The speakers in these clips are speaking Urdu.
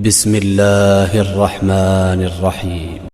بسم الله الرحمن الرحيم.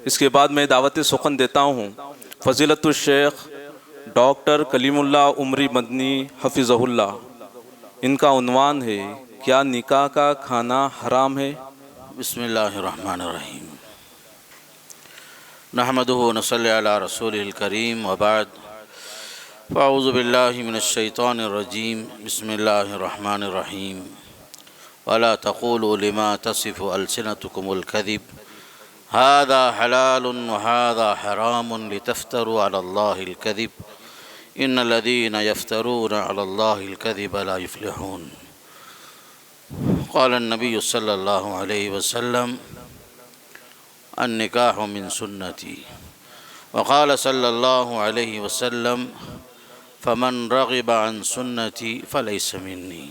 اس کے بعد میں دعوت سخن دیتا ہوں فضیلت الشیخ ڈاکٹر کلیم اللہ عمری مدنی حفظہ اللہ. ان کا عنوان ہے کیا نکاح کا کھانا حرام ہے؟ بسم اللہ الرحمن الرحیم. نحمدہ ونصلی علی رسولہ الکریم وبعد. فاعوذ باللہ من الشیطان الرجیم. بسم اللہ الرحمن الرحیم. ولا تقولوا لما تصف ألسنتكم الكذب هذا حلال وهذا حرام لتفتروا على الله الكذب إن الذين يفترون على الله الكذب لا يفلحون. قال النبي صلى الله عليه وسلم النكاح من سنتي. وقال صلى الله عليه وسلم فمن رغب عن سنتي فليس مني.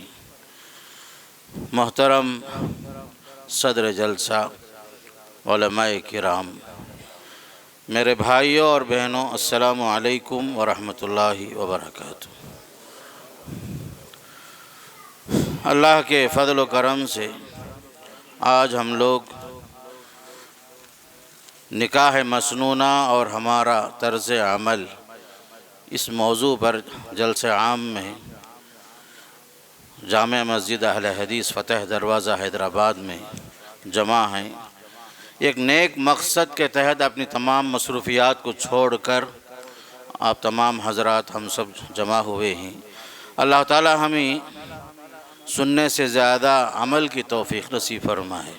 محترم صدر جلسہ، علماء کرام، میرے بھائیوں اور بہنوں، السلام علیکم ورحمۃ اللہ وبرکاتہ. اللہ کے فضل و کرم سے آج ہم لوگ نکاح مسنونہ اور ہمارا طرز عمل اس موضوع پر جلسہ عام میں جامع مسجد اہل حدیث فتح دروازہ حیدرآباد میں جمع ہیں. ایک نیک مقصد کے تحت اپنی تمام مصروفیات کو چھوڑ کر آپ تمام حضرات ہم سب جمع ہوئے ہیں. اللہ تعالی ہمیں سننے سے زیادہ عمل کی توفیق نصیب فرمائے.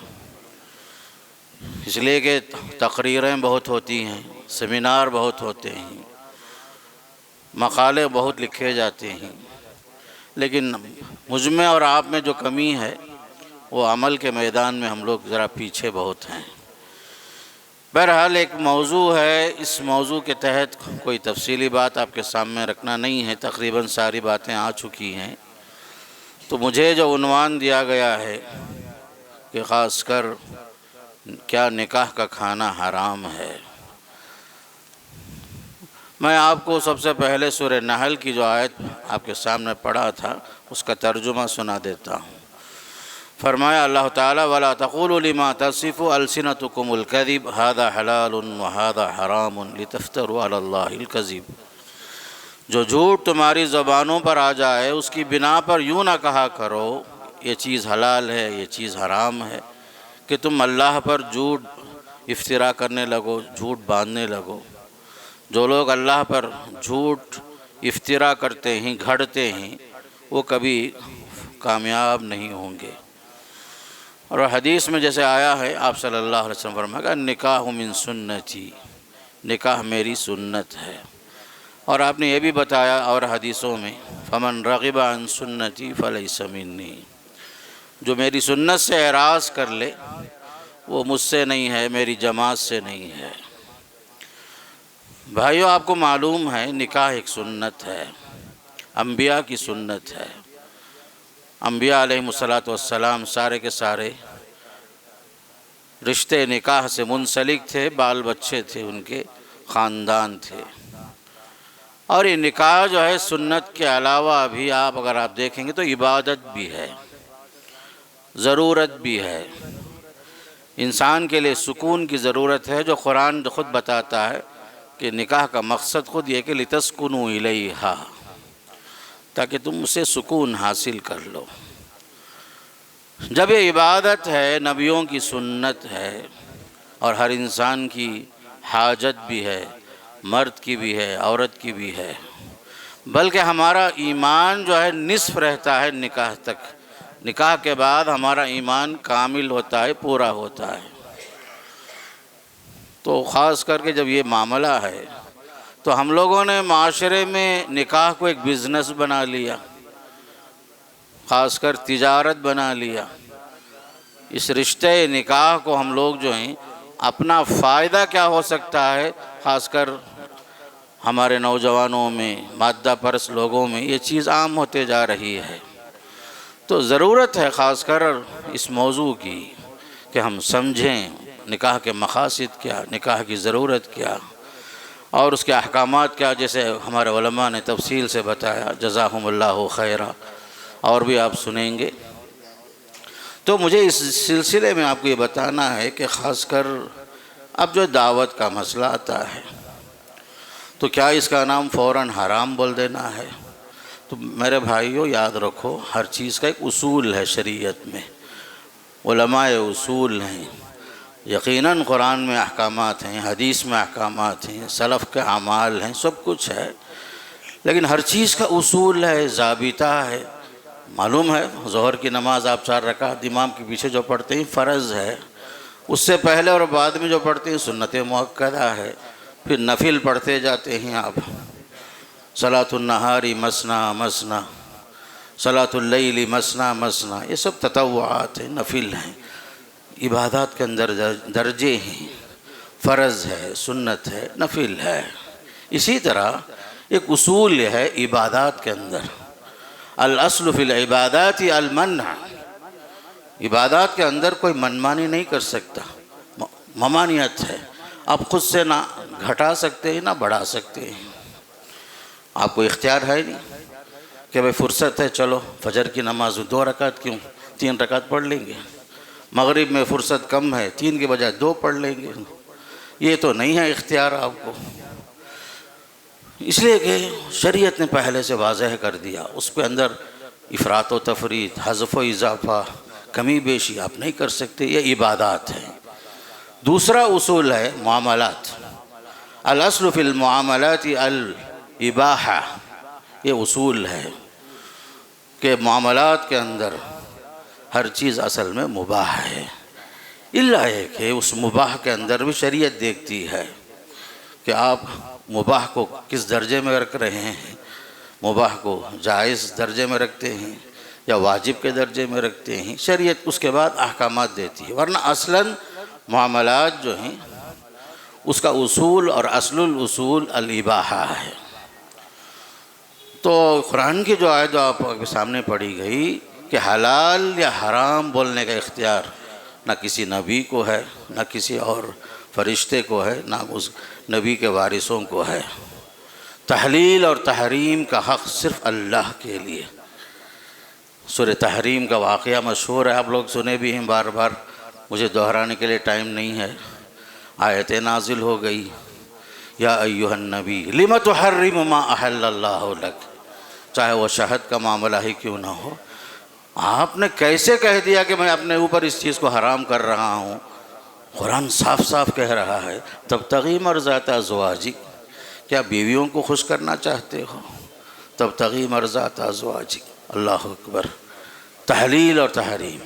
اس لیے کہ تقریریں بہت ہوتی ہیں، سیمینار بہت ہوتے ہیں، مقالے بہت لکھے جاتے ہیں، لیکن مجھ میں اور آپ میں جو کمی ہے وہ عمل کے میدان میں ہم لوگ ذرا پیچھے بہت ہیں. بہرحال ایک موضوع ہے، اس موضوع کے تحت کوئی تفصیلی بات آپ کے سامنے رکھنا نہیں ہے، تقریباً ساری باتیں آ چکی ہیں. تو مجھے جو عنوان دیا گیا ہے کہ خاص کر کیا نکاح کا کھانا حرام ہے، میں آپ کو سب سے پہلے سورہ نحل کی جو آیت آپ کے سامنے پڑھا تھا اس کا ترجمہ سنا دیتا ہوں. فرمایا اللہ تعالیٰ وَلَا تَقُولُوا لِمَا تَصِفُ أَلْسِنَتُكُمُ الْكَذِبَ هَذَا حَلَالٌ وَهَذَا حَرَامٌ لِتَفْتَرُوا عَلَى اللَّهِ الْكَذِبَ. جو جھوٹ تمہاری زبانوں پر آ جائے اس کی بنا پر یوں نہ کہا کرو یہ چیز حلال ہے یہ چیز حرام ہے، کہ تم اللہ پر جھوٹ افترا کرنے لگو، جھوٹ باندھنے لگو. جو لوگ اللہ پر جھوٹ افترا کرتے ہیں، گھڑتے ہیں، وہ کبھی کامیاب نہیں ہوں گے. اور حدیث میں جیسے آیا ہے آپ صلی اللہ علیہ وسلم فرمایا نکاح من سنتی، نکاح میری سنت ہے. اور آپ نے یہ بھی بتایا اور حدیثوں میں فمن رغب عن سنتی فلیس منی، جو میری سنت سے اعراض کر لے وہ مجھ سے نہیں ہے، میری جماعت سے نہیں ہے. بھائیو آپ کو معلوم ہے نکاح ایک سنت ہے، انبیاء کی سنت ہے. انبیاء علیہ السلام سارے کے سارے رشتے نکاح سے منسلک تھے، بال بچے تھے، ان کے خاندان تھے. اور یہ نکاح جو ہے سنت کے علاوہ بھی اگر آپ دیکھیں گے تو عبادت بھی ہے، ضرورت بھی ہے. انسان کے لیے سکون کی ضرورت ہے، جو قرآن خود بتاتا ہے کہ نکاح کا مقصد خود یہ کہ لِتَسْكُنُوا إِلَيْهَا، تاکہ تم اسے سکون حاصل کر لو. جب یہ عبادت ہے، نبیوں کی سنت ہے، اور ہر انسان کی حاجت بھی ہے، مرد کی بھی ہے، عورت کی بھی ہے، بلکہ ہمارا ایمان جو ہے نصف رہتا ہے نکاح تک. نکاح کے بعد ہمارا ایمان کامل ہوتا ہے، پورا ہوتا ہے۔ تو خاص کر کے جب یہ معاملہ ہے تو ہم لوگوں نے معاشرے میں نکاح کو ایک بزنس بنا لیا، خاص کر تجارت بنا لیا۔ اس رشتے نکاح کو ہم لوگ جو ہیں اپنا فائدہ کیا ہو سکتا ہے، خاص کر ہمارے نوجوانوں میں، مادہ پرست لوگوں میں یہ چیز عام ہوتے جا رہی ہے۔ تو ضرورت ہے خاص کر اس موضوع کی کہ ہم سمجھیں نکاح کے مقاصد کیا، نکاح کی ضرورت کیا اور اس کے احکامات کیا، جیسے ہمارے علماء نے تفصیل سے بتایا، جزاہم اللہ خیرہ، اور بھی آپ سنیں گے۔ تو مجھے اس سلسلے میں آپ کو یہ بتانا ہے کہ خاص کر اب جو دعوت کا مسئلہ آتا ہے تو کیا اس کا نام فوراً حرام بول دینا ہے؟ تو میرے بھائیوں یاد رکھو، ہر چیز کا ایک اصول ہے شریعت میں، علماء اصول ہیں، یقیناً قرآن میں احکامات ہیں، حدیث میں احکامات ہیں، سلف کے اعمال ہیں، سب کچھ ہے، لیکن ہر چیز کا اصول ہے، ضابطہ ہے۔ معلوم ہے ظہر کی نماز آپ 4 رکعت امام کے پیچھے جو پڑھتے ہیں فرض ہے، اس سے پہلے اور بعد میں جو پڑھتے ہیں سنت مؤکدہ ہے، پھر نفل پڑھتے جاتے ہیں آپ، صلاۃ النہار مثنی مثنی، صلاۃ اللیل مثنی مثنی، یہ سب تطوعات ہیں، نفل ہیں، عبادات کے اندر درجے ہیں، فرض ہے، سنت ہے، نفل ہے۔ اسی طرح ایک اصول ہے عبادات کے اندر، الاصل فی العبادات المنع، عبادات کے اندر کوئی منمانی نہیں کر سکتا، ممانعت ہے، آپ خود سے نہ گھٹا سکتے ہیں نہ بڑھا سکتے ہیں، آپ کو اختیار ہے نہیں کہ بھئی فرصت ہے چلو فجر کی نماز 2 رکعت کیوں 3 رکعت پڑھ لیں گے، مغرب میں فرصت کم ہے 3 کے بجائے 2 پڑھ لیں گے، یہ تو نہیں ہے اختیار آپ کو، اس لیے کہ شریعت نے پہلے سے واضح کر دیا، اس کے اندر افراط و تفریط، حذف و اضافہ، کمی بیشی آپ نہیں کر سکتے، یہ عبادات ہیں۔ دوسرا اصول ہے معاملات، الاصل فی المعاملات الاباحہ، یہ اصول ہے کہ معاملات کے اندر ہر چیز اصل میں مباح ہے، الا ہے کہ اس مباح کے اندر بھی شریعت دیکھتی ہے کہ آپ مباح کو کس درجے میں رکھ رہے ہیں، مباح کو جائز درجے میں رکھتے ہیں یا واجب کے درجے میں رکھتے ہیں، شریعت اس کے بعد احکامات دیتی ہے، ورنہ اصلاً معاملات جو ہیں اس کا اصول اور اصل الاصول الاباحہ ہے۔ تو قرآن کی جو آیت آپ کے سامنے پڑھی گئی کہ حلال یا حرام بولنے کا اختیار نہ کسی نبی کو ہے، نہ کسی اور فرشتے کو ہے، نہ اس نبی کے وارثوں کو ہے، تحلیل اور تحریم کا حق صرف اللہ کے لیے۔ سورہ تحریم کا واقعہ مشہور ہے، آپ لوگ سنے بھی ہیں بار بار، مجھے دہرانے کے لیے ٹائم نہیں ہے۔ آیت نازل ہو گئی، یا ایھا النبی لم تحرم ما احل اللہ لک، چاہے وہ شہد کا معاملہ ہی کیوں نہ ہو، آپ نے کیسے کہہ دیا کہ میں اپنے اوپر اس چیز کو حرام کر رہا ہوں؟ قرآن صاف صاف کہہ رہا ہے تبتغی مرضات ازواجک، کیا بیویوں کو خوش کرنا چاہتے ہو؟ تبتغی مرضات ازواجک، اللہ اکبر، تحلیل اور تحریم۔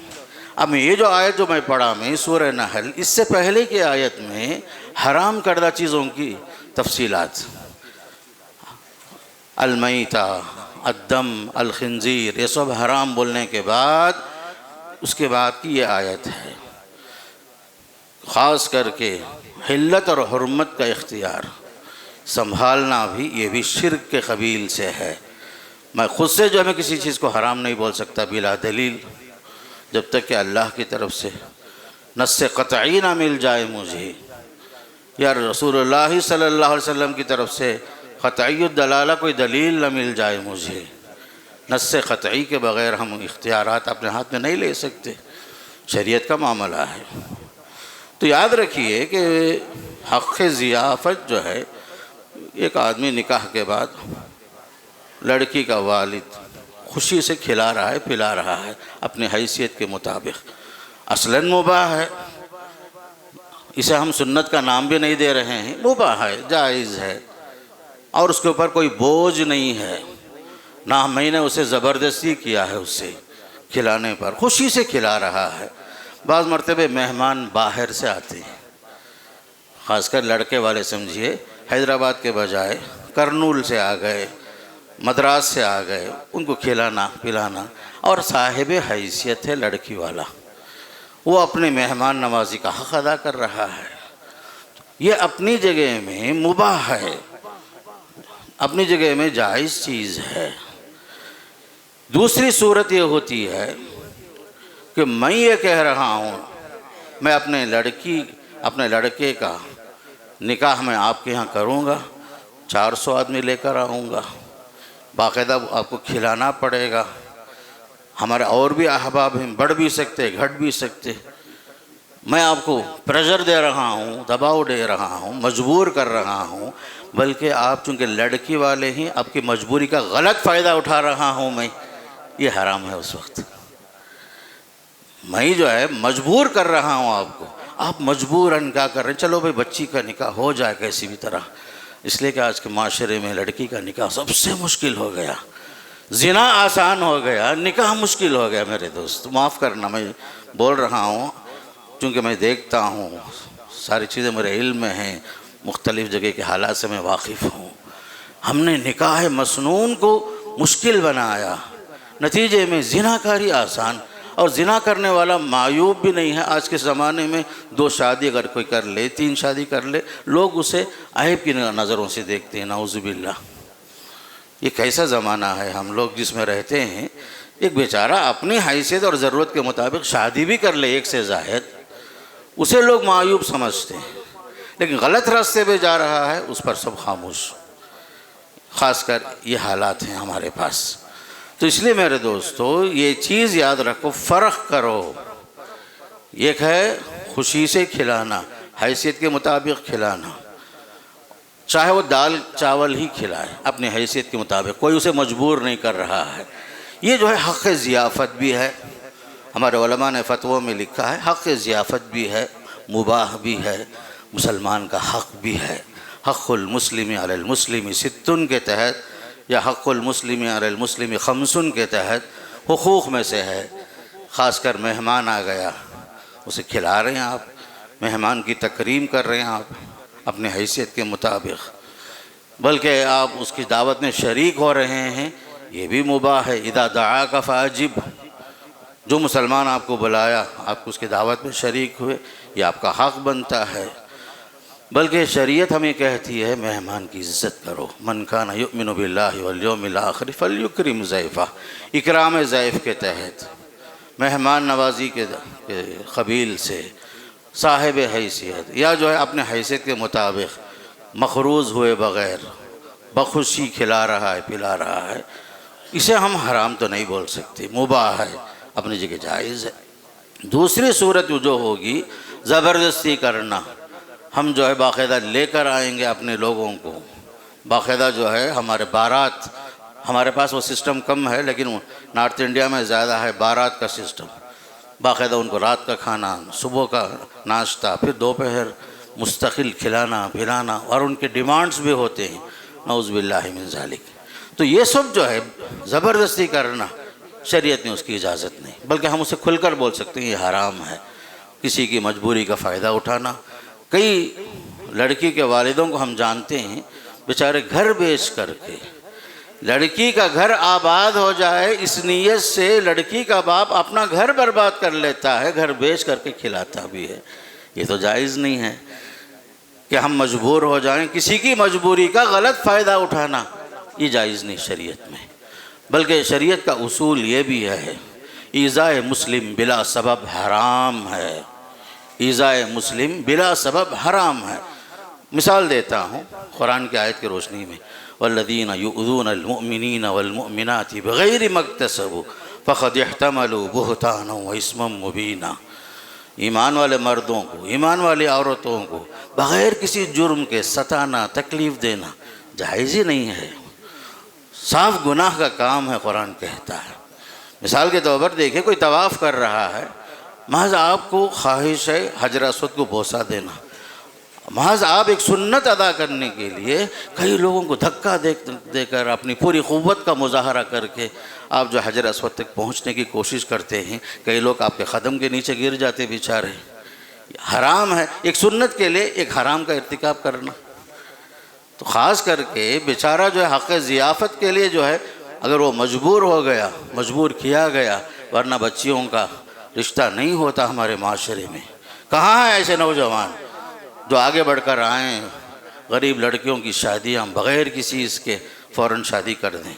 اب یہ جو آیت جو میں پڑھا میں سورہ نحل، اس سے پہلے کی آیت میں حرام کردہ چیزوں کی تفصیلات، المیتہ، الدم، الخنزیر، یہ سب حرام بولنے کے بعد اس کے بعد کی یہ آیت ہے، خاص کر کے حلت اور حرمت کا اختیار سنبھالنا بھی، یہ بھی شرک کے قبیل سے ہے۔ میں خود سے جو ہے میں کسی چیز کو حرام نہیں بول سکتا بلا دلیل، جب تک کہ اللہ کی طرف سے نص قطعی نہ مل جائے مجھے، یا رسول اللہ صلی اللہ علیہ وسلم کی طرف سے قطعی الدلالہ کوئی دلیل نہ مل جائے مجھے، نص قطعی کے بغیر ہم اختیارات اپنے ہاتھ میں نہیں لے سکتے، شریعت کا معاملہ ہے۔ تو یاد رکھیے کہ حق ضیافت جو ہے، ایک آدمی نکاح کے بعد لڑکی کا والد خوشی سے کھلا رہا ہے، پلا رہا ہے اپنی حیثیت کے مطابق، اصلاً مباح ہے، اسے ہم سنت کا نام بھی نہیں دے رہے ہیں، مباح ہے، جائز ہے، اور اس کے اوپر کوئی بوجھ نہیں ہے، نہ میں نے اسے زبردستی کیا ہے اس سے کھلانے پر خوشی سے کھلا رہا ہے۔ بعض مرتبہ مہمان باہر سے آتے ہیں، خاص کر لڑکے والے سمجھیے، حیدرآباد کے بجائے کرنول سے آ گئے، مدراس سے آ گئے، ان کو کھلانا پلانا، اور صاحب حیثیت ہے لڑکی والا، وہ اپنے مہمان نوازی کا حق ادا کر رہا ہے۔ یہ اپنی جگہ میں مباح ہے، اپنی جگہ میں جائز چیز ہے۔ دوسری صورت یہ ہوتی ہے کہ میں یہ کہہ رہا ہوں میں اپنے لڑکے کا نکاح میں آپ کے ہاں کروں گا، 400 آدمی لے کر آؤں گا، باقاعدہ آپ کو کھلانا پڑے گا، ہمارے اور بھی احباب ہیں، بڑھ بھی سکتے گھٹ بھی سکتے، میں آپ کو پریشر دے رہا ہوں، دباؤ دے رہا ہوں، مجبور کر رہا ہوں، بلکہ آپ چونکہ لڑکی والے ہیں آپ کی مجبوری کا غلط فائدہ اٹھا رہا ہوں میں، یہ حرام ہے۔ اس وقت میں جو ہے مجبور کر رہا ہوں آپ کو، آپ مجبوراً کیا کر رہے ہیں، چلو بھائی بچی کا نکاح ہو جائے کیسی بھی طرح، اس لیے کہ آج کے معاشرے میں لڑکی کا نکاح سب سے مشکل ہو گیا، زنا آسان ہو گیا، نکاح مشکل ہو گیا۔ میرے دوست معاف کرنا، میں بول رہا ہوں چونکہ میں دیکھتا ہوں، ساری چیزیں میرے علم میں ہیں، مختلف جگہ کے حالات سے میں واقف ہوں۔ ہم نے نکاح مسنون کو مشکل بنایا، نتیجے میں زنا کاری آسان، اور زنا کرنے والا معیوب بھی نہیں ہے۔ آج کے زمانے میں 2 شادی اگر کوئی کر لے، 3 شادی کر لے، لوگ اسے عیب کی نظروں سے دیکھتے ہیں، نعوذ باللہ۔ یہ کیسا زمانہ ہے ہم لوگ جس میں رہتے ہیں؟ ایک بیچارہ اپنی حیثیت اور ضرورت کے مطابق شادی بھی کر لے 1 سے زائد، اسے لوگ معیوب سمجھتے ہیں، لیکن غلط راستے پہ جا رہا ہے اس پر سب خاموش۔ خاص کر یہ حالات ہیں ہمارے پاس۔ تو اس لیے میرے دوستو یہ چیز یاد رکھو، فرق کرو۔ ایک ہے خوشی سے کھلانا، حیثیت کے مطابق کھلانا، چاہے وہ دال چاول ہی کھلائے اپنی حیثیت کے مطابق، کوئی اسے مجبور نہیں کر رہا ہے۔ یہ جو ہے حق ضیافت بھی ہے، ہمارے علماء نے فتووں میں لکھا ہے، حق ضیافت بھی ہے، مباح بھی ہے، مسلمان کا حق بھی ہے۔ حق المسلم علی المسلم 6 کے تحت، یا حق المسلم علی المسلم 5 کے تحت حقوق میں سے ہے۔ خاص کر مہمان آ گیا، اسے کھلا رہے ہیں آپ، مہمان کی تکریم کر رہے ہیں آپ اپنے حیثیت کے مطابق، بلکہ آپ اس کی دعوت میں شریک ہو رہے ہیں، یہ بھی مباح ہے۔ اذا دعاک فاجب، جو مسلمان آپ کو بلایا آپ کو اس کی دعوت میں شریک ہوئے، یہ آپ کا حق بنتا ہے۔ بلکہ شریعت ہمیں کہتی ہے مہمان کی عزت کرو، من کان یؤمن باللہ والیوم الآخر فلیکرم ضیفہ، اکرام ضیف کے تحت، مہمان نوازی کے قبیل سے، صاحب حیثیت، یا جو ہے اپنے حیثیت کے مطابق مخروض ہوئے بغیر بخوشی کھلا رہا ہے پلا رہا ہے، اسے ہم حرام تو نہیں بول سکتے، مباح ہے، اپنی جگہ جائز ہے۔ دوسری صورت جو ہوگی زبردستی کرنا، ہم جو ہے باقاعدہ لے کر آئیں گے اپنے لوگوں کو، باقاعدہ جو ہے ہمارے بارات، ہمارے پاس وہ سسٹم کم ہے لیکن نارتھ انڈیا میں زیادہ ہے بارات کا سسٹم، باقاعدہ ان کو رات کا کھانا، صبح کا ناشتہ، پھر دوپہر مستقل کھلانا پلانا، اور ان کے ڈیمانڈز بھی ہوتے ہیں، نعوذ باللہ من ذالک۔ تو یہ سب جو ہے زبردستی کرنا، شریعت نے اس کی اجازت نہیں، بلکہ ہم اسے کھل کر بول سکتے ہیں یہ حرام ہے، کسی کی مجبوری کا فائدہ اٹھانا۔ کئی لڑکی کے والدوں کو ہم جانتے ہیں بیچارے گھر بیچ کر کے، لڑکی کا گھر آباد ہو جائے اس نیت سے لڑکی کا باپ اپنا گھر برباد کر لیتا ہے، گھر بیچ کر کے کھلاتا بھی ہے۔ یہ تو جائز نہیں ہے کہ ہم مجبور ہو جائیں، کسی کی مجبوری کا غلط فائدہ اٹھانا یہ جائز نہیں شریعت میں، بلکہ شریعت کا اصول یہ بھی ہے ایذاء مسلم بلا سبب حرام ہے، ایذاء مسلم بلا سبب حرام ہے۔ مثال دیتا ہوں قرآن کی آیت کی روشنی میں، والذین یؤذون المؤمنین والمؤمنات بغیر ما اکتسبوا فقد احتملوا بہتانا واثما مبینا۔ ایمان والے مردوں کو، ایمان والی عورتوں کو بغیر کسی جرم کے ستانا، تکلیف دینا جائز ہی نہیں ہے، صاف گناہ کا کام ہے، قرآن کہتا ہے۔ مثال کے طور پر دیکھیں کوئی طواف کر رہا ہے، محض آپ کو خواہش ہے حجر اسود کو بوسہ دینا، محض آپ ایک سنت ادا کرنے کے لیے کئی لوگوں کو دھکا دے کر اپنی پوری قوت کا مظاہرہ کر کے آپ جو حجر اسود تک پہنچنے کی کوشش کرتے ہیں، کئی لوگ آپ کے قدم کے نیچے گر جاتے بیچارے۔ حرام ہے ایک سنت کے لیے ایک حرام کا ارتکاب کرنا۔ تو خاص کر کے بیچارہ جو ہے حق ضیافت کے لیے جو ہے اگر وہ مجبور ہو گیا، مجبور کیا گیا، ورنہ بچیوں کا رشتہ نہیں ہوتا ہمارے معاشرے میں۔ کہاں ہیں ایسے نوجوان جو آگے بڑھ کر آئیں، غریب لڑکیوں کی شادیاں بغیر کسی اس کے فوراً شادی کر دیں۔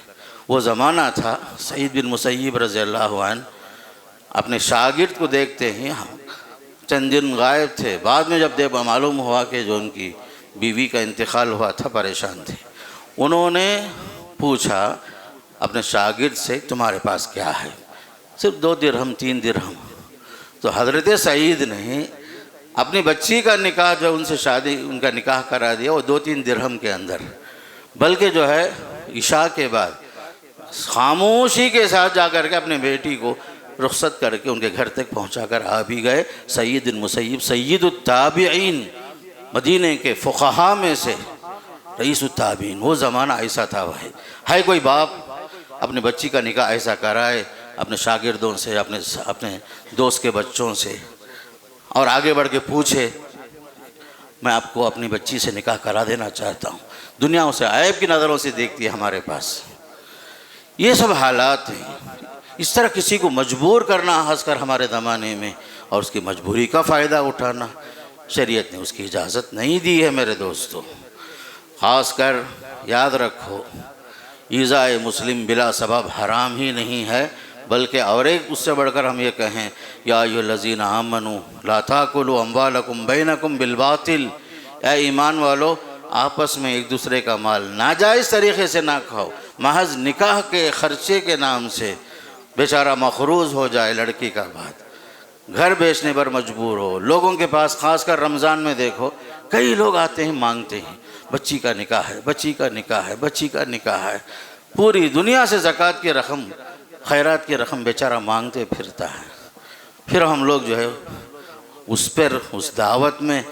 وہ زمانہ تھا سعید بن مسیب رضی اللہ عنہ اپنے شاگرد کو دیکھتے ہیں، چند دن غائب تھے، بعد میں جب معلوم ہوا کہ جو ان کی بیوی کا انتقال ہوا تھا، پریشان تھے۔ انہوں نے پوچھا اپنے شاگرد سے تمہارے پاس کیا ہے؟ صرف 2 درہم 3 درہم۔ تو حضرت سعید نے اپنی بچی کا نکاح جو ان سے شادی ان کا نکاح کرا دیا وہ 2-3 درہم کے اندر، بلکہ جو ہے عشاء کے بعد خاموشی کے ساتھ جا کر کے اپنے بیٹی کو رخصت کر کے ان کے گھر تک پہنچا کر آ بھی گئے۔ سعید بن مسیب سید التابعین، مدینہ کے فقہاء میں سے رئیس التابعین، وہ زمانہ ایسا تھا۔ بھائی ہے کوئی باپ اپنے بچی کا نکاح ایسا کرائے اپنے شاگردوں سے، اپنے دوست کے بچوں سے، اور آگے بڑھ کے پوچھے میں آپ کو اپنی بچی سے نکاح کرا دینا چاہتا ہوں؟ دنیا اسے عیب کی نظروں سے دیکھتی ہے ہمارے پاس۔ یہ سب حالات ہیں۔ اس طرح کسی کو مجبور کرنا خاص کر ہمارے زمانے میں، اور اس کی مجبوری کا فائدہ اٹھانا، شریعت نے اس کی اجازت نہیں دی ہے میرے دوستو۔ خاص کر یاد رکھو ایذاء مسلم بلا سبب حرام ہی نہیں ہے، بلکہ اور ایک اس سے بڑھ کر ہم یہ کہیں یا ایھا الذین آمنوا لا تاکلوا اموالکم بینکم بالباطل، اے ایمان والو آپس میں ایک دوسرے کا مال ناجائز طریقے سے نہ کھاؤ۔ محض نکاح کے خرچے کے نام سے بیچارہ مقروض ہو جائے لڑکی کا بعد، گھر بیچنے پر مجبور ہو۔ لوگوں کے پاس خاص کر رمضان میں دیکھو کئی لوگ آتے ہیں مانگتے ہیں بچی کا نکاح ہے، بچی کا نکاح ہے، بچی کا نکاح ہے۔ پوری دنیا سے زکوٰۃ کی رقم، خیرات کی رقم بیچارہ مانگتے پھرتا ہے۔ پھر ہم لوگ جو ہے اس دعوت میں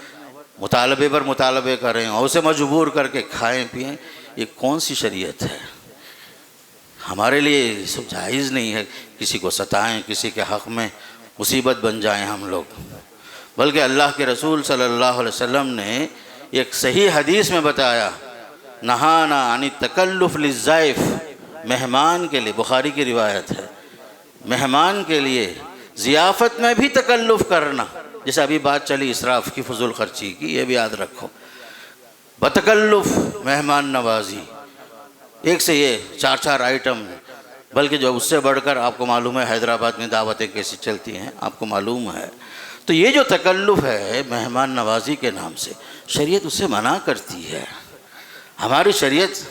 مطالبے پر مطالبے کریں اور اسے مجبور کر کے کھائیں پئیں، یہ کون سی شریعت ہے؟ ہمارے لیے یہ سب جائز نہیں ہے۔ کسی کو ستائیں، کسی کے حق میں مصیبت بن جائیں ہم لوگ۔ بلکہ اللہ کے رسول صلی اللہ علیہ وسلم نے ایک صحیح حدیث میں بتایا، نہانا عن التکلف للضیف، مہمان کے لیے، بخاری کی روایت ہے، مہمان کے لیے ضیافت میں بھی تکلف کرنا، جیسے ابھی بات چلی اسراف کی، فضول خرچی کی، یہ بھی یاد رکھو۔ بتکلف مہمان نوازی، ایک سے یہ 4 آئٹم، بلکہ جو اس سے بڑھ کر آپ کو معلوم ہے حیدرآباد میں دعوتیں کیسی چلتی ہیں، آپ کو معلوم ہے۔ تو یہ جو تکلف ہے مہمان نوازی کے نام سے، شریعت اسے منع کرتی ہے۔ ہماری شریعت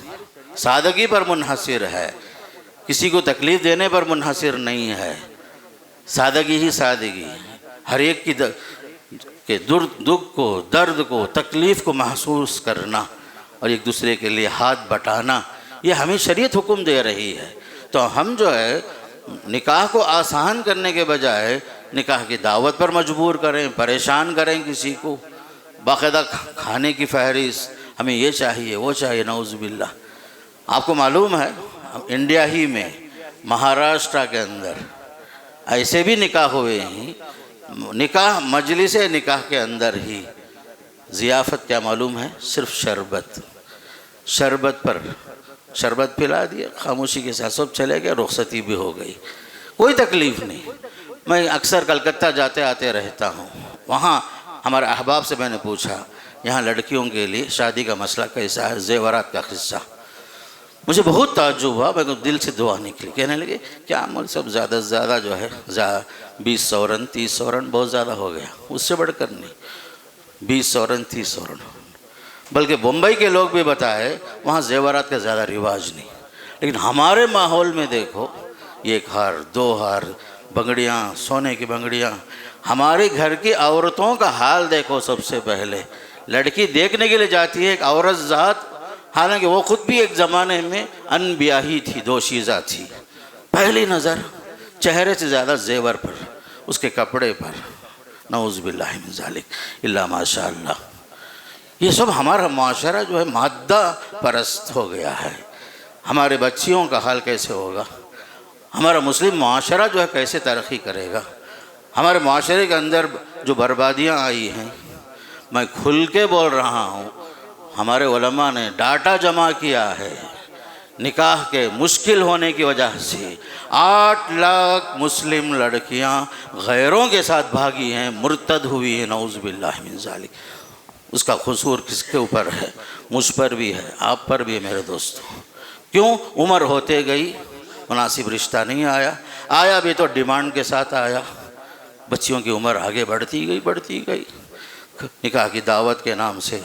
سادگی پر منحصر ہے، کسی کو تکلیف دینے پر منحصر نہیں ہے۔ سادگی ہی سادگی، ہر ایک کی کہ دکھ کو، درد کو، تکلیف کو محسوس کرنا اور ایک دوسرے کے لیے ہاتھ بٹانا، یہ ہمیں شریعت حکم دے رہی ہے۔ تو ہم جو ہے نکاح کو آسان کرنے کے بجائے نکاح کی دعوت پر مجبور کریں، پریشان کریں کسی کو، باقاعدہ کھانے کی فہرست، ہمیں یہ چاہیے وہ چاہیے، نعوذ باللہ۔ آپ کو معلوم ہے انڈیا ہی میں مہاراشٹرا کے اندر ایسے بھی نکاح ہوئے ہیں، نکاح مجلس نکاح کے اندر ہی ضیافت کیا معلوم ہے؟ صرف شربت پر شربت پلا دیا، خاموشی کے ساتھ سب چلے گئے، رخصتی بھی ہو گئی، کوئی تکلیف نہیں۔ میں اکثر کلکتہ جاتے آتے رہتا ہوں، وہاں ہمارے احباب سے میں نے پوچھا یہاں لڑکیوں کے لیے شادی کا مسئلہ کیسا ہے، زیورات کا قصہ۔ مجھے بہت تعجب ہوا، میں کو دل سے دعا نکلی، کہنے لگے کیا عمل سب زیادہ سے زیادہ جو ہے 20 سورن 30 سورن بہت زیادہ ہو گیا، اس سے بڑھ کر نہیں، 20 سورن 30 سورن۔ بلکہ بمبئی کے لوگ بھی بتائے وہاں زیورات کا زیادہ رواج نہیں، لیکن ہمارے ماحول میں دیکھو 1 ہار 2 ہار بنگڑیاں، سونے کی بنگڑیاں۔ ہمارے گھر کی عورتوں کا حال دیکھو، سب سے پہلے لڑکی دیکھنے کے لیے جاتی ہے ایک عورت ذات، حالانکہ وہ خود بھی ایک زمانے میں انبیاء ہی تھی، دوشیزہ تھی۔ پہلی نظر چہرے سے زیادہ زیور پر، اس کے کپڑے پر، نعوذ باللہ من ذالک الا ماشاء اللہ۔ یہ سب ہمارا معاشرہ جو ہے مادہ پرست ہو گیا ہے. ہمارے بچیوں کا حال کیسے ہوگا؟ ہمارا مسلم معاشرہ جو ہے کیسے ترقی کرے گا؟ ہمارے معاشرے کے اندر جو بربادیاں آئی ہیں، میں کھل کے بول رہا ہوں، ہمارے علماء نے ڈاٹا جمع کیا ہے. نکاح کے مشکل ہونے کی وجہ سے 8 لاکھ مسلم لڑکیاں غیروں کے ساتھ بھاگی ہیں، مرتد ہوئی ہیں، نعوذ باللہ من ذالک. اس کا قصور کس کے اوپر ہے؟ مجھ پر بھی ہے، آپ پر بھی ہے میرے دوستوں. کیوں؟ عمر ہوتے گئی، مناسب رشتہ نہیں آیا بھی تو ڈیمانڈ کے ساتھ آیا. بچیوں کی عمر آگے بڑھتی گئی. نکاح کی دعوت کے نام سے،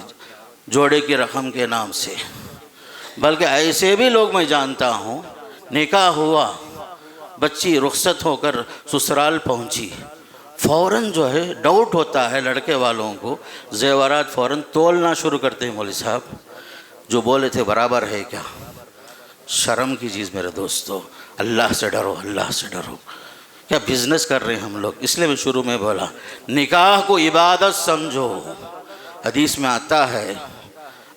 جوڑے کی رقم کے نام سے. بلکہ ایسے بھی لوگ میں جانتا ہوں، نکاح ہوا، بچی رخصت ہو کر سسرال پہنچی، فوراً جو ہے ڈاؤٹ ہوتا ہے لڑکے والوں کو، زیورات فوراً تولنا شروع کرتے ہیں. مولوی صاحب جو بولے تھے برابر ہے کیا؟ شرم کی چیز میرے دوستو، اللہ سے ڈرو، اللہ سے ڈرو. کیا بزنس کر رہے ہیں ہم لوگ؟ اس لیے میں شروع میں بولا نکاح کو عبادت سمجھو. حدیث میں آتا ہے،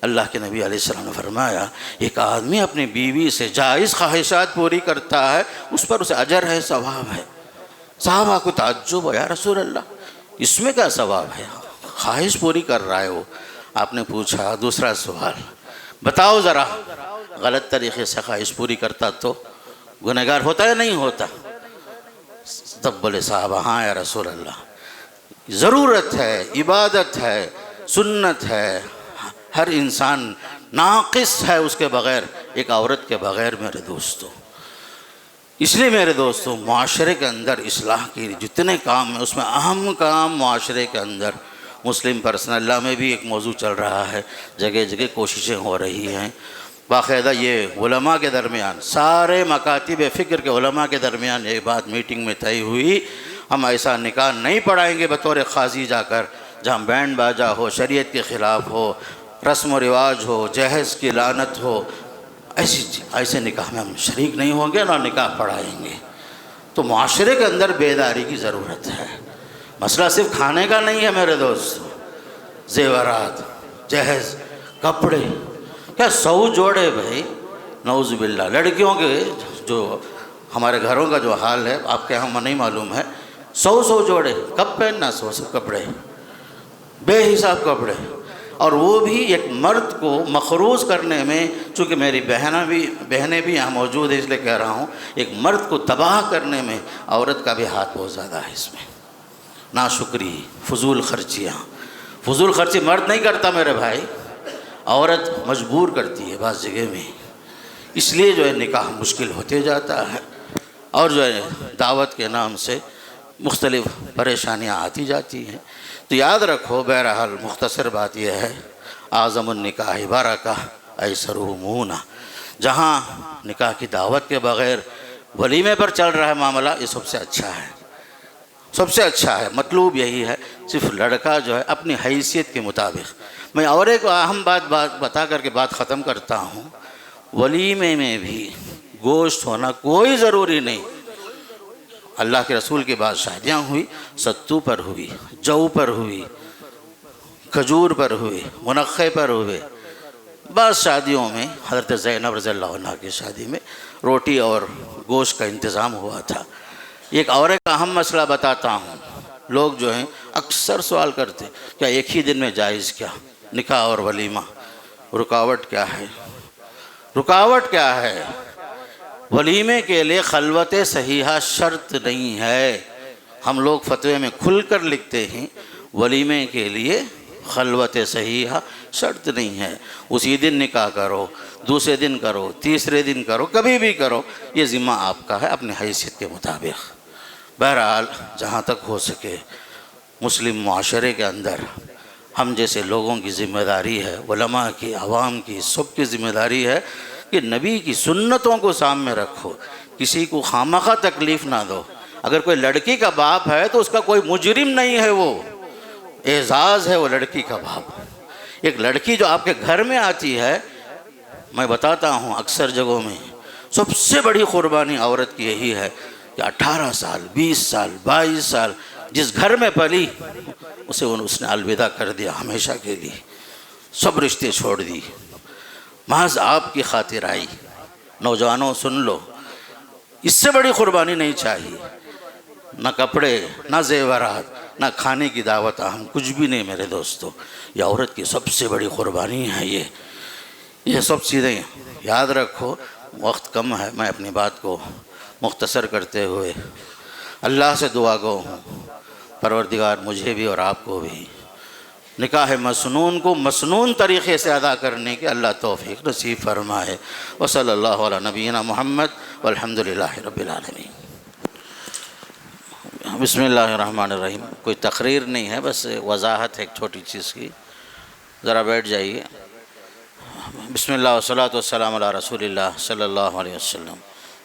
اللہ کے نبی علیہ السلام نے فرمایا، ایک آدمی اپنی بیوی سے جائز خواہشات پوری کرتا ہے، اس پر اسے اجر ہے، ثواب ہے. صحابہ کو تعجب ہو، یا رسول اللہ اس میں کیا ثواب ہے؟ خواہش پوری کر رہا ہے وہ. آپ نے پوچھا دوسرا سوال، بتاؤ ذرا غلط طریقے سے خواہش پوری کرتا تو گنہگار ہوتا ہے نہیں ہوتا؟ تب بولے صحابہ ہاں یا رسول اللہ، ضرورت ہے، عبادت ہے، سنت ہے. ہر انسان ناقص ہے اس کے بغیر، ایک عورت کے بغیر میرے دوستوں. اس لیے میرے دوستوں معاشرے کے اندر اصلاح کے جتنے کام ہیں اس میں اہم کام معاشرے کے اندر مسلم پرسنل لا میں بھی ایک موضوع چل رہا ہے، جگہ جگہ کوششیں ہو رہی ہیں. باقاعدہ یہ علماء کے درمیان، سارے مکاتب فکر کے علماء کے درمیان یہ بات میٹنگ میں طے ہوئی، ہم ایسا نکاح نہیں پڑھائیں گے بطور قاضی جا کر جہاں بینڈ باجا ہو، شریعت کے خلاف ہو، رسم و رواج ہو، جہیز کی لعنت ہو. ایسے نکاح میں ہم شریک نہیں ہوں گے، نہ نکاح پڑھائیں گے. تو معاشرے کے اندر بیداری کی ضرورت ہے. مسئلہ صرف کھانے کا نہیں ہے میرے دوست، زیورات، جہیز، کپڑے، کیا 100 جوڑے بھائی، نعوذ باللہ. لڑکیوں کے جو ہمارے گھروں کا جو حال ہے آپ کے ہم نہیں معلوم ہے، 100 جوڑے، کب پہننا 100 کپڑے، بے حساب کپڑے. اور وہ بھی ایک مرد کو مخروض کرنے میں، چونکہ میری بہنیں بھی یہاں موجود ہیں اس لیے کہہ رہا ہوں، ایک مرد کو تباہ کرنے میں عورت کا بھی ہاتھ بہت زیادہ ہے. اس میں ناشکری، فضول خرچی مرد نہیں کرتا میرے بھائی، عورت مجبور کرتی ہے بعض جگہ میں. اس لیے جو ہے نکاح مشکل ہوتے جاتا ہے، اور جو ہے دعوت کے نام سے مختلف پریشانیاں آتی جاتی ہیں. تو یاد رکھو، بہرحال مختصر بات یہ ہے، اعظم النکاح برکہ ایسرہ مونہ. جہاں نکاح کی دعوت کے بغیر ولیمے پر چل رہا ہے معاملہ، یہ سب سے اچھا ہے. مطلوب یہی ہے، صرف لڑکا جو ہے اپنی حیثیت کے مطابق. میں اور ایک اہم بات بتا کر کے بات ختم کرتا ہوں. ولیمے میں بھی گوشت ہونا کوئی ضروری نہیں. اللہ کے رسول کے بعد شادیاں ہوئی، ستو پر ہوئی، جو پر ہوئی، کھجور پر ہوئی، منقے پر ہوئے. بعض شادیوں میں حضرت زینب رضی اللہ عنہ کی شادی میں روٹی اور گوشت کا انتظام ہوا تھا. ایک اور ایک اہم مسئلہ بتاتا ہوں. لوگ جو ہیں اکثر سوال کرتے، کیا ایک ہی دن میں جائز کیا نکاح اور ولیمہ؟ رکاوٹ کیا ہے؟ ولیمے کے لیے خلوت صحیحہ شرط نہیں ہے. ہم لوگ فتوے میں کھل کر لکھتے ہیں، ولیمے کے لیے خلوت صحیحہ شرط نہیں ہے. اسی دن نکاح کرو، دوسرے دن کرو، تیسرے دن کرو، کبھی بھی کرو، یہ ذمہ آپ کا ہے اپنی حیثیت کے مطابق. بہرحال جہاں تک ہو سکے مسلم معاشرے کے اندر ہم جیسے لوگوں کی ذمہ داری ہے، علماء کی، عوام کی، سب کی ذمہ داری ہے کہ نبی کی سنتوں کو سامنے رکھو، کسی کو خامخواہ تکلیف نہ دو. اگر کوئی لڑکی کا باپ ہے تو اس کا کوئی مجرم نہیں ہے، وہ اعزاز ہے وہ لڑکی کا باپ. ایک لڑکی جو آپ کے گھر میں آتی ہے، میں بتاتا ہوں اکثر جگہوں میں سب سے بڑی قربانی عورت کی یہی ہے کہ 18 سال 20 سال 22 سال جس گھر میں پلی اسے اس نے الوداع کر دیا ہمیشہ کے لیے. سب رشتے چھوڑ دی، محض آپ کی خاطر آئی۔ نوجوانوں سن لو، اس سے بڑی قربانی نہیں چاہیے، نہ کپڑے، نہ زیورات، نہ کھانے کی دعوت، ہم کچھ بھی نہیں میرے دوستو۔ یہ عورت کی سب سے بڑی قربانی ہے یہ سب چیزیں یاد رکھو۔ وقت کم ہے، میں اپنی بات کو مختصر کرتے ہوئے اللہ سے دعا گو ہوں، پروردگار مجھے بھی اور آپ کو بھی نکاح مسنون کو مسنون طریقے سے ادا کرنے کے اللہ توفیق نصیب فرمائے۔ وصلی اللہ علی نبینا محمد والحمد للہ رب العالمین۔ بسم اللہ الرحمن الرحیم۔ کوئی تقریر نہیں ہے، بس وضاحت ہے ایک چھوٹی چیز کی، ذرا بیٹھ جائیے۔ بسم اللہ والصلاۃ والسلام علی رسول اللہ صلی اللہ علیہ وسلم۔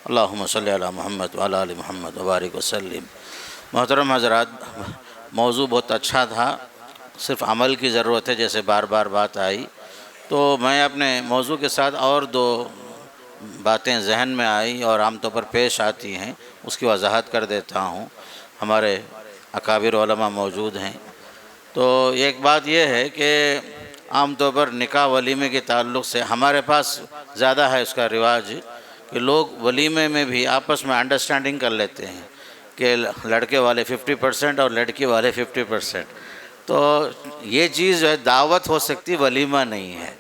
اللہم صلی علی محمد وعلی آل محمد وبارک وسلم۔ محترم حضرات، موضوع بہت اچھا تھا، صرف عمل کی ضرورت ہے، جیسے بار بار بات آئی، تو میں اپنے موضوع کے ساتھ اور دو باتیں ذہن میں آئی اور عام طور پر پیش آتی ہیں، اس کی وضاحت کر دیتا ہوں۔ ہمارے اکابر علماء موجود ہیں، تو ایک بات یہ ہے کہ عام طور پر نکاح ولیمے کے تعلق سے ہمارے پاس زیادہ ہے اس کا رواج کہ لوگ ولیمے میں بھی آپس میں انڈرسٹینڈنگ کر لیتے ہیں کہ لڑکے والے 50% اور لڑکی والے 50%۔ تو یہ چیز جو ہے دعوت ہو سکتی، ولیمہ نہیں ہے۔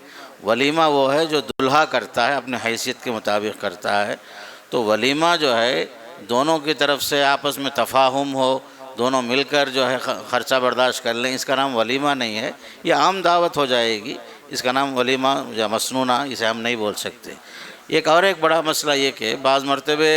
ولیمہ وہ ہے جو دلہا کرتا ہے، اپنے حیثیت کے مطابق کرتا ہے۔ تو ولیمہ جو ہے دونوں کی طرف سے آپس میں تفاہم ہو، دونوں مل کر جو ہے خرچہ برداشت کر لیں، اس کا نام ولیمہ نہیں ہے، یہ عام دعوت ہو جائے گی، اس کا نام ولیمہ یا مسنونہ اسے ہم نہیں بول سکتے۔ ایک بڑا مسئلہ یہ کہ بعض مرتبہ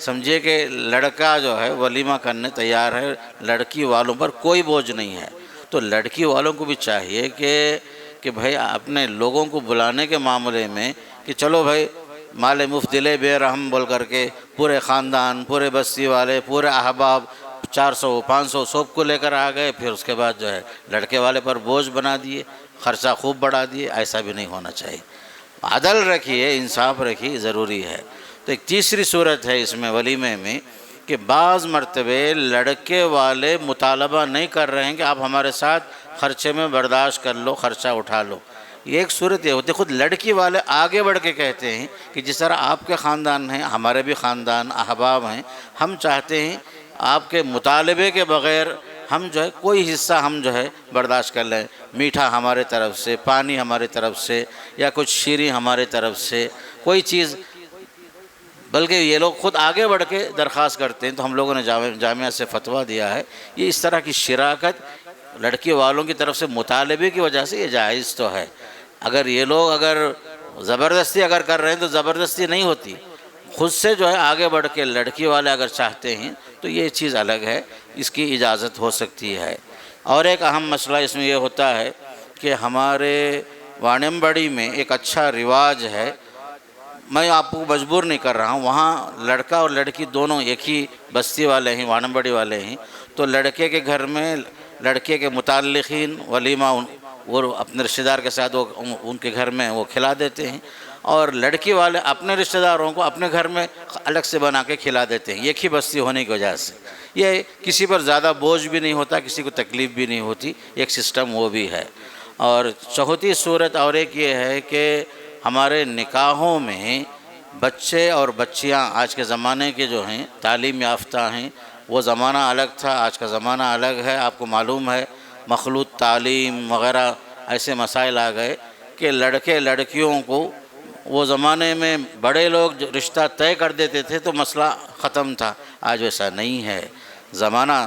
سمجھیے کہ لڑکا جو ہے ولیمہ کرنے تیار ہے، لڑکی والوں پر کوئی بوجھ نہیں ہے، تو لڑکی والوں کو بھی چاہیے کہ بھائی اپنے لوگوں کو بلانے کے معاملے میں کہ چلو بھائی مال مفت دلے بے رحم بول کر کے پورے خاندان، پورے بستی والے، پورے احباب 400 500 سب کو لے کر آ گئے، پھر اس کے بعد جو ہے لڑکے والے پر بوجھ بنا دیے، خرچہ خوب بڑھا دیے، ایسا بھی نہیں ہونا چاہیے۔ عدل رکھیے، انصاف رکھیے، ضروری ہے۔ تو ایک تیسری صورت ہے اس میں ولیمے میں کہ بعض مرتبہ لڑکے والے مطالبہ نہیں کر رہے ہیں کہ آپ ہمارے ساتھ خرچے میں برداشت کر لو، خرچہ اٹھا لو۔ یہ ایک صورت یہ ہوتی ہے، خود لڑکی والے آگے بڑھ کے کہتے ہیں کہ جس طرح آپ کے خاندان ہیں، ہمارے بھی خاندان احباب ہیں، ہم چاہتے ہیں آپ کے مطالبے کے بغیر ہم جو ہے کوئی حصہ ہم جو ہے برداشت کر لیں، میٹھا ہمارے طرف سے، پانی ہمارے طرف سے، یا کچھ شیریں ہمارے طرف سے، کوئی چیز، بلکہ یہ لوگ خود آگے بڑھ کے درخواست کرتے ہیں۔ تو ہم لوگوں نے جامعہ سے فتویٰ دیا ہے، یہ اس طرح کی شراکت لڑکی والوں کی طرف سے مطالبے کی وجہ سے یہ جائز تو ہے۔ اگر یہ لوگ زبردستی کر رہے ہیں تو زبردستی نہیں ہوتی، خود سے جو ہے آگے بڑھ کے لڑکی والے اگر چاہتے ہیں تو یہ چیز الگ ہے، اس کی اجازت ہو سکتی ہے۔ اور ایک اہم مسئلہ اس میں یہ ہوتا ہے کہ ہمارے وانمبڑی میں ایک اچھا رواج ہے، میں آپ کو مجبور نہیں کر رہا ہوں، وہاں لڑکا اور لڑکی دونوں ایک ہی بستی والے ہیں، وانمبڑی والے ہیں، تو لڑکے کے گھر میں لڑکے کے متعلقین ولیمہ وہ اپنے رشتہ دار کے ساتھ وہ ان کے گھر میں وہ کھلا دیتے ہیں، اور لڑکی والے اپنے رشتہ داروں کو اپنے گھر میں الگ سے بنا کے کھلا دیتے ہیں، ایک ہی بستی ہونے کی وجہ سے۔ یہ کسی پر زیادہ بوجھ بھی نہیں ہوتا، کسی کو تکلیف بھی نہیں ہوتی، ایک سسٹم وہ بھی ہے۔ اور چوتھی صورت اور ایک یہ ہے کہ ہمارے نکاحوں میں بچے اور بچیاں آج کے زمانے کے جو ہیں تعلیم یافتہ ہیں، وہ زمانہ الگ تھا، آج کا زمانہ الگ ہے، آپ کو معلوم ہے، مخلوط تعلیم وغیرہ ایسے مسائل آ گئے کہ لڑکے لڑکیوں کو وہ زمانے میں بڑے لوگ جو رشتہ طے کر دیتے تھے تو مسئلہ ختم تھا، آج ویسا نہیں ہے، زمانہ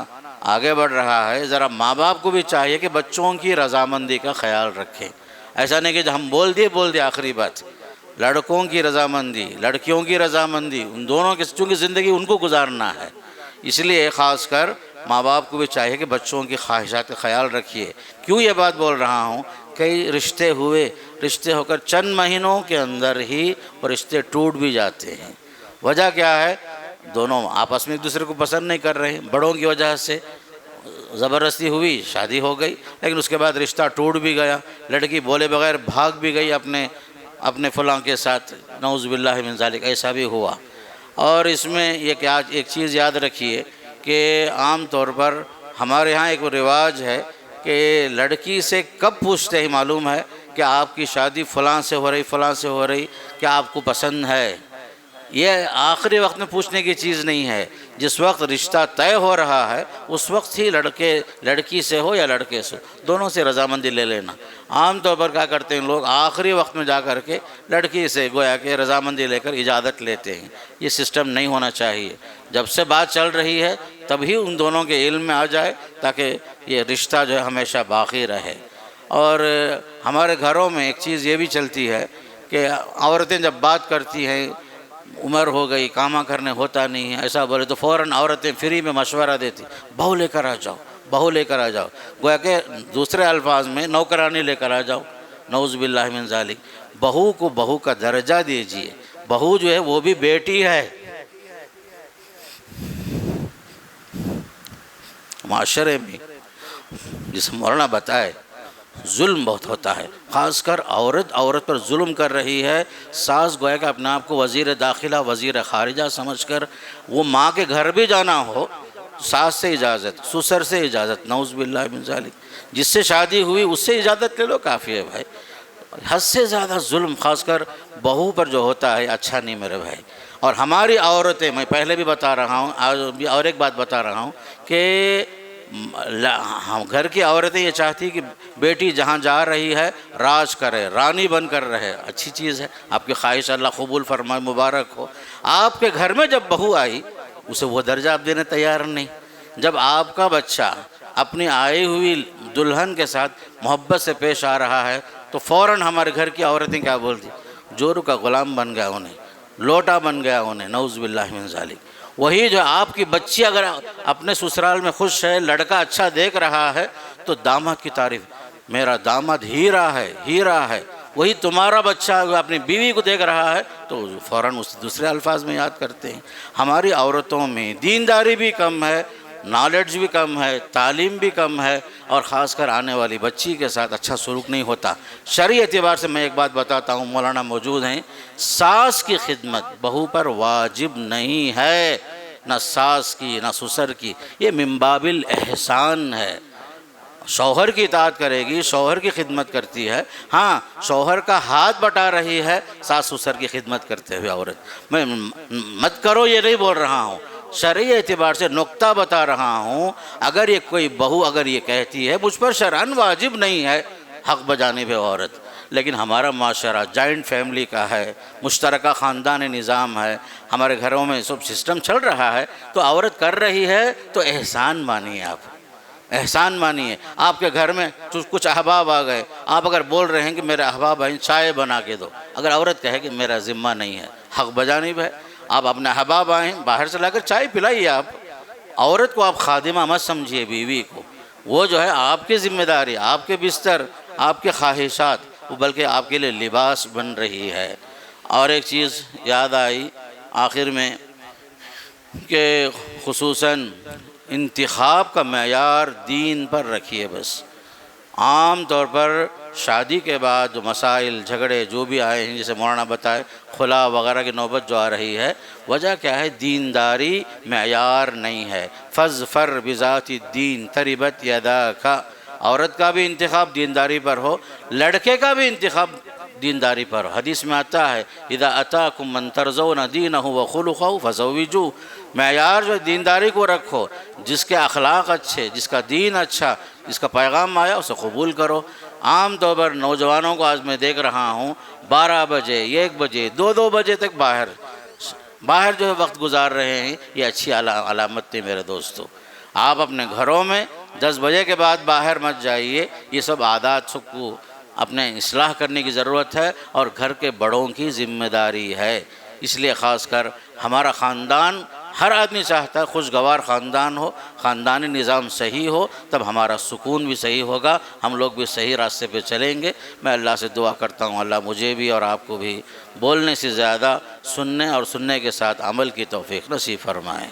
آگے بڑھ رہا ہے۔ ذرا ماں باپ کو بھی چاہیے کہ بچوں کی رضامندی کا خیال رکھیں، ایسا نہیں کہ ہم بول دیے آخری بات۔ لڑکوں کی رضامندی، لڑکیوں کی رضامندی، ان دونوں کی چونکہ زندگی ان کو گزارنا ہے، اس لیے خاص کر ماں باپ کو بھی چاہیے کہ بچوں کی خواہشات کا خیال رکھیے۔ کیوں یہ بات بول رہا ہوں؟ کئی رشتے ہو کر چند مہینوں کے اندر ہی وہ رشتے ٹوٹ بھی جاتے ہیں۔ وجہ کیا ہے؟ دونوں آپس میں ایک دوسرے کو پسند نہیں کر رہے، بڑوں کی وجہ سے زبردستی ہوئی، شادی ہو گئی، لیکن اس کے بعد رشتہ ٹوٹ بھی گیا، لڑکی بولے بغیر بھاگ بھی گئی اپنے فلاں کے ساتھ، نعوذ باللہ من ذالک، ایسا بھی ہوا۔ اور اس میں ایک چیز یاد رکھیے کہ عام طور پر ہمارے ہاں ایک رواج ہے کہ لڑکی سے کب پوچھتے ہی معلوم ہے کہ آپ کی شادی فلاں سے ہو رہی، فلاں سے ہو رہی، کیا آپ کو پسند ہے؟ یہ آخری وقت میں پوچھنے کی چیز نہیں ہے، جس وقت رشتہ طے ہو رہا ہے اس وقت ہی لڑکی سے ہو یا لڑکے سے دونوں سے رضامندی لے لینا۔ عام طور پر کیا کرتے ہیں لوگ، آخری وقت میں جا کر کے لڑکی سے گویا کہ رضامندی لے کر اجازت لیتے ہیں۔ یہ سسٹم نہیں ہونا چاہیے، جب سے بات چل رہی ہے تبھی ان دونوں کے علم میں آ جائے تاکہ یہ رشتہ جو ہے ہمیشہ باقی رہے۔ اور ہمارے گھروں میں ایک چیز یہ بھی چلتی ہے کہ عورتیں جب بات کرتی ہیں، عمر ہو گئی، کاما کرنے ہوتا نہیں ہے، ایسا بولے تو فوراً عورتیں فری میں مشورہ دیتی، بہو لے کر آ جاؤ، بہو لے کر آ جاؤ، گویا کہ دوسرے الفاظ میں نوکرانی لے کر آ جاؤ۔ نعوذ باللہ من ذالک۔ بہو کو بہو کا درجہ دیجیے، بہو جو ہے وہ بھی بیٹی ہے۔ معاشرے میں جس مولانا بتائے ظلم بہت ہوتا ہے، خاص کر عورت پر ظلم کر رہی ہے۔ ساس گویا کہ اپنے آپ کو وزیر داخلہ، وزیر خارجہ سمجھ کر وہ ماں کے گھر بھی جانا ہو، ساس سے اجازت، سسر سے اجازت، نعوذ باللہ من ذالک۔ جس سے شادی ہوئی اس سے اجازت لے لو، کافی ہے بھائی۔ حد سے زیادہ ظلم خاص کر بہو پر جو ہوتا ہے اچھا نہیں میرے بھائی۔ اور ہماری عورتیں، میں پہلے بھی بتا رہا ہوں، آج بھی اور ایک بات بتا رہا ہوں کہ گھر کی عورتیں یہ چاہتی کہ بیٹی جہاں جا رہی ہے راج کرے، رانی بن کر رہے، اچھی چیز ہے، آپ کی خواہش اللہ قبول فرمائے، مبارک ہو۔ آپ کے گھر میں جب بہو آئی اسے وہ درجہ آپ دینے تیار نہیں۔ جب آپ کا بچہ اپنی آئی ہوئی دلہن کے ساتھ محبت سے پیش آ رہا ہے تو فوراً ہمارے گھر کی عورتیں کیا بولتی، جورو کا غلام بن گیا انہیں، لوٹا بن گیا انہیں، نعوذ باللہ من ذالک۔ وہی جو آپ کی بچی اگر اپنے سسرال میں خوش ہے، لڑکا اچھا دیکھ رہا ہے تو داماد کی تعریف، میرا داماد ہیرا ہے، ہیرا ہے۔ وہی تمہارا بچہ اپنی بیوی کو دیکھ رہا ہے تو فوراً اس دوسرے الفاظ میں یاد کرتے ہیں۔ ہماری عورتوں میں دینداری بھی کم ہے، نالج بھی کم ہے، تعلیم بھی کم ہے، اور خاص کر آنے والی بچی کے ساتھ اچھا سلوک نہیں ہوتا۔ شرعی اعتبار سے میں ایک بات بتاتا ہوں، مولانا موجود ہیں، ساس کی خدمت بہو پر واجب نہیں ہے، نہ ساس کی نہ سسر کی، یہ من باب الاحسان ہے۔ شوہر کی اطاعت کرے گی، شوہر کی خدمت کرتی ہے، ہاں شوہر کا ہاتھ بٹا رہی ہے ساس سسر کی خدمت کرتے ہوئے عورت۔ میں مت کرو یہ نہیں بول رہا ہوں، شرعی اعتبار سے نقطہ بتا رہا ہوں۔ اگر یہ کوئی بہو اگر یہ کہتی ہے مجھ پر شرعاً واجب نہیں ہے حق بجانب عورت، لیکن ہمارا معاشرہ جائنٹ فیملی کا ہے، مشترکہ خاندان نظام ہے، ہمارے گھروں میں سب سسٹم چل رہا ہے، تو عورت کر رہی ہے تو احسان مانیے، آپ احسان مانیے۔ آپ کے گھر میں کچھ احباب آ گئے، آپ اگر بول رہے ہیں کہ میرے احباب آئیں چائے بنا کے دو، اگر عورت کہے کہ میرا ذمہ نہیں ہے، حق بجانب ہے، آپ اپنے احباب آئیں باہر سے لا کر چائے پلائیے۔ آپ عورت کو آپ خادمہ مت سمجھیے، بیوی کو، وہ جو ہے آپ کی ذمہ داری، آپ کے بستر، آپ کے خواہشات، وہ بلکہ آپ کے لیے لباس بن رہی ہے۔ اور ایک چیز یاد آئی آخر میں کہ خصوصاً انتخاب کا معیار دین پر رکھیے۔ بس عام طور پر شادی کے بعد جو مسائل جھگڑے جو بھی آئے ہیں، جیسے مولانا بتائے خلا وغیرہ کی نوبت جو آ رہی ہے، وجہ کیا ہے؟ دینداری معیار نہیں ہے۔ فاظفر بذات الدین تربت یداک، عورت کا بھی انتخاب دینداری پر ہو، لڑکے کا بھی انتخاب دینداری پر ہو۔ حدیث میں آتا ہے اذا اتاکم من ترضون دینہ وخلقہ فزوجوہ، معیار جو دینداری کو رکھو، جس کے اخلاق اچھے، جس کا دین اچھا، جس کا پیغام آیا اسے قبول کرو۔ عام طور پر نوجوانوں کو آج میں دیکھ رہا ہوں 12 بجے 1 بجے 2 بجے تک باہر جو ہے وقت گزار رہے ہیں، یہ اچھی علامت تھی میرے دوستو۔ آپ اپنے گھروں میں 10 بجے کے بعد باہر مت جائیے، یہ سب عادات سب کو اپنے اصلاح کرنے کی ضرورت ہے، اور گھر کے بڑوں کی ذمہ داری ہے۔ اس لیے خاص کر ہمارا خاندان، ہر آدمی چاہتا ہے خوشگوار خاندان ہو، خاندانی نظام صحیح ہو، تب ہمارا سکون بھی صحیح ہوگا، ہم لوگ بھی صحیح راستے پہ چلیں گے۔ میں اللہ سے دعا کرتا ہوں اللہ مجھے بھی اور آپ کو بھی بولنے سے زیادہ سننے اور سننے کے ساتھ عمل کی توفیق نصیب فرمائے۔